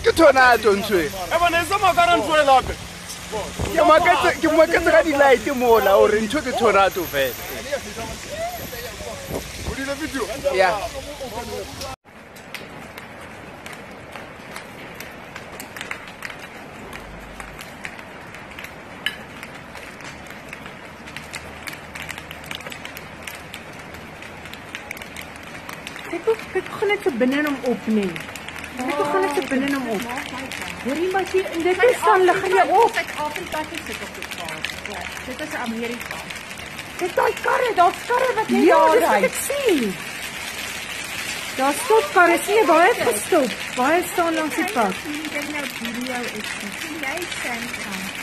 Ke tornado ntwe. Ke mo ka tsaka di light mola o re ntwe ke tornado fela. Yeah. Ek gaan net so binne hom opneem. Ek gaan net so binne hom op. Hoorie maar jy in dit staan lig jy op. Suid-Afrika sit op die kaart. Ja, dit is Amerika. Dit daai karre, daar's karre wat net daar ry. Ek sien. Daar stop karre, sien jy baie gestop. Baie staan langs die pad. Ek nou video is. Sien jy sien